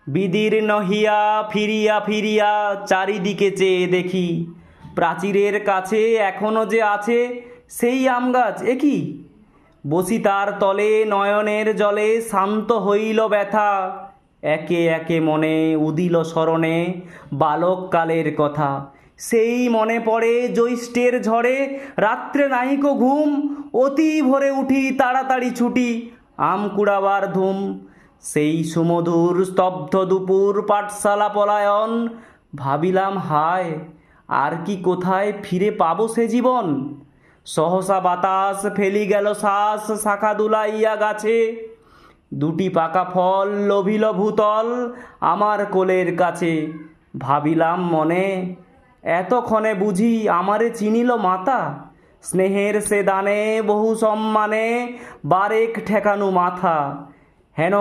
বিদীর্ণ হিয়া ফিরিয়া ফিরিয়া চারিদিকে চেয়ে দেখি, প্রাচীরের কাছে এখনো যে আছে সেই আম গাছ। কি বসি তার তলে, নয়নের জলে শান্ত হইল ব্যথা, একে একে মনে উদিল স্মরণে বালককালের কথা। সেই মনে পড়ে জ্যৈষ্ঠের ঝড়ে, রাত্রে নাহিক ঘুম, অতি ভোরে উঠি তাড়াতাড়ি ছুটি আম কুড়াবার ধুম। সেই সুমধুর স্তব্ধ দুপুর পাঠশালা পলায়ন, ভাবিলাম হায় আর কি কোথায় ফিরে পাবো সে জীবন। সহসা বাতাস ফেলি গেল শ্বাস শাখা দুলাইয়া গাছে, দুটি পাকা ফল লোভিল ভূতল আমার কোলের কাছে। ভাবিলাম মনে, এতক্ষণে বুঝি আমারে চিনিল মাতা, স্নেহের সে দানে বহু সম্মানে বারেক ঠেকানু মাথা। হেন